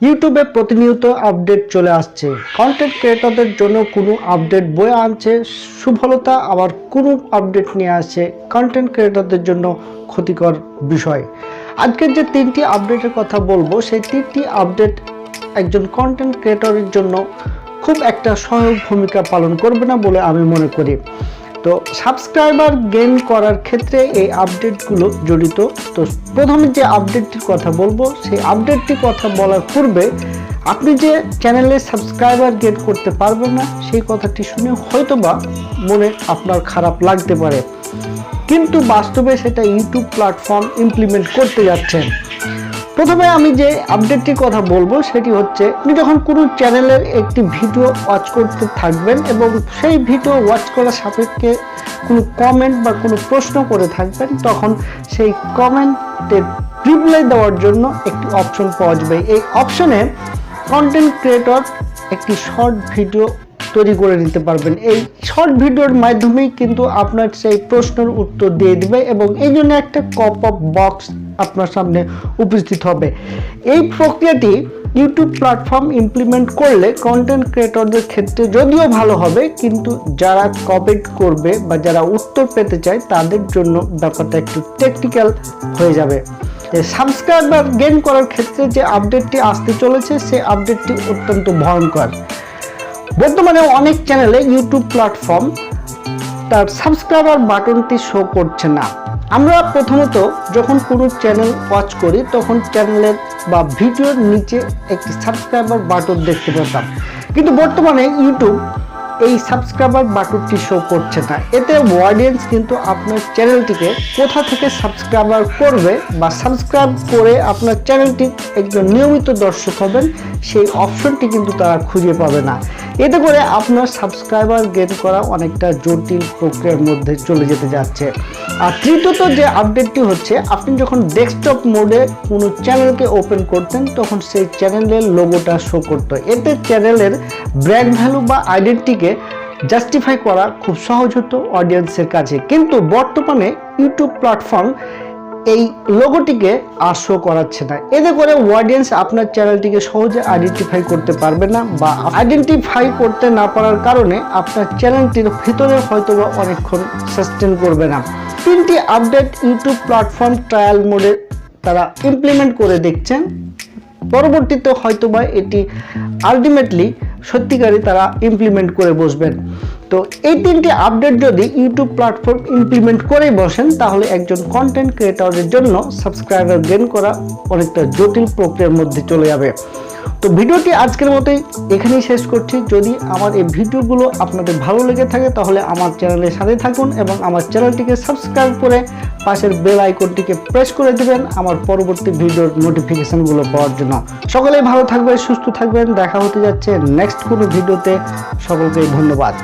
ইউটিউবে প্রতিনিয়ত আপডেট চলে আসছে। কন্টেন্ট ক্রিয়েটরদের জন্য কোনো আপডেট বয়ে আনছে সুফলতা, আবার কোনো আপডেট নিয়ে আসছে কন্টেন্ট ক্রিয়েটরদের জন্য ক্ষতিকর বিষয়। আজকের যে তিনটি আপডেটের কথা বলবো, সেই তিনটি আপডেট একজন কন্টেন্ট ক্রিয়েটরের জন্য খুব একটা সহায়ক ভূমিকা পালন করবে না বলে আমি মনে করি। তো সাবস্ক্রাইবার গেইন করার ক্ষেত্রে এই আপডেটগুলো জড়িত। তো প্রথমে যে আপডেটটির কথা বলবো, সেই আপডেটটির কথা বলার পূর্বে আপনি যে চ্যানেলে সাবস্ক্রাইবার গেইন করতে পারবেন না, সেই কথাটি শুনে হয়তোবা মনে আপনার খারাপ লাগতে পারে, কিন্তু বাস্তবে সেটা ইউটিউব প্ল্যাটফর্ম ইমপ্লিমেন্ট করতে যাচ্ছেন। প্রথমে আমি যে আপডেটটির কথা বলবো সেটি হচ্ছে, আপনি যখন কোনো চ্যানেলের একটি ভিডিও ওয়াচ করতে থাকবেন এবং সেই ভিডিও ওয়াচ করার সাপেক্ষে কোনো কমেন্ট বা কোনো প্রশ্ন করে থাকবেন, তখন সেই কমেন্টের রিপ্লাই দেওয়ার জন্য একটি অপশন পাওয়া যাবে। এই অপশনে কন্টেন্ট ক্রিয়েটর একটি শর্ট ভিডিও তৈরি করে নিতে পারবেন। এই শর্ট ভিডিওর মাধ্যমেই কিন্তু আপনার সেই প্রশ্নের উত্তর দিয়ে দিবে এবং এই জন্য একটা পপ আপ বক্স আপনার সামনে উপস্থিত হবে। এই প্রক্রিয়াটি ইউটিউব প্ল্যাটফর্ম ইমপ্লিমেন্ট করলে কন্টেন্ট ক্রিয়েটরদের ক্ষেত্রে যদিও ভালো হবে, কিন্তু যারা কমেন্ট করবে বা যারা উত্তর পেতে চায় তাদের জন্য ব্যাপারটা একটু টেকনিক্যাল হয়ে যাবে। সাবস্ক্রাইবার গেইন করার ক্ষেত্রে যে আপডেটটি আসতে চলেছে, সেই আপডেটটি অত্যন্ত ভয়ঙ্কর। বর্তমানে অনেক চ্যানেলে ইউটিউব প্ল্যাটফর্ম তার সাবস্ক্রাইবার বাটনটি শো করছে না। আমরা প্রথমত যখন কোনো চ্যানেল ওয়াচ করি, তখন চ্যানেলের বা ভিডিওর নিচে একটি সাবস্ক্রাইবার বাটন দেখতে পেতাম, কিন্তু বর্তমানে ইউটিউব এই সাবস্ক্রাইবার বাটনটি শো করছে না। এতে অডিয়েন্স কিন্তু আপনার চ্যানেলটিকে কোথা থেকে সাবস্ক্রাইবার করবে বা সাবস্ক্রাইব করে আপনার চ্যানেলটি একজন নিয়মিত দর্শক হবেন, সেই অপশনটি কিন্তু তারা খুঁজে পাবে না। এতে করে আপনার সাবস্ক্রাইবার গেইন করা অনেকটা জটিল প্রক্রিয়ার মধ্যে চলে যেতে যাচ্ছে। আর তৃতীয়ত যে আপডেটটি হচ্ছে, আপনি যখন ডেস্কটপ মোডে কোনো চ্যানেলকে ওপেন করতেন, তখন সেই চ্যানেলের লোগোটা শো করতো। এতে চ্যানেলের ব্র্যান্ড ভ্যালু বা আইডেন্টিটিকে জাস্টিফাই করা খুব সহজ হতো অডিয়েন্সের কাছে, কিন্তু বর্তমানে ইউটিউব প্ল্যাটফর্ম এই লোগোটিকে আর শো করাচ্ছে না। এতে করে অডিয়েন্স আপনার চ্যানেলটিকে সহজে আইডেন্টিফাই করতে পারবে না, বা আইডেন্টিফাই করতে না পারার কারণে আপনার চ্যানেলটির ভিতরে হয়তোবা অনেকক্ষণ সাস্টেন করবে না। তিনটি আপডেট ইউটিউব প্ল্যাটফর্ম ট্রায়াল মোডে তারা ইমপ্লিমেন্ট করে দেখছেন, পরবর্তীতে হয়তোবা এটি আলটিমেটলি সত্যিকারই তারা ইমপ্লিমেন্ট করে বসবেন। তো এই তিনটি আপডেট যদি ইউটিউব প্ল্যাটফর্ম ইমপ্লিমেন্ট করেই বসেন, তাহলে একজন কন্টেন্ট ক্রিয়েটরের জন্য সাবস্ক্রাইবার গেইন করা অনেকটা জটিল প্রক্রিয়ার মধ্যে চলে যাবে। তো ভিডিওটি আজকের মতোই এখানেই শেষ করছি। যদি আমার এই ভিডিওগুলো আপনাদের ভালো লেগে থাকে, তাহলে আমার চ্যানেলের সাথে থাকুন এবং আমার চ্যানেলটিকে সাবস্ক্রাইব করে পাশের বেল আইকনটিকে প্রেস করে দেবেন আমার পরবর্তী ভিডিওর নোটিফিকেশনগুলো পাওয়ার জন্য। সকলেই ভালো থাকবেন, সুস্থ থাকবেন। দেখা হতে যাচ্ছে নেক্সট কোনো ভিডিওতে। সকলকে ধন্যবাদ।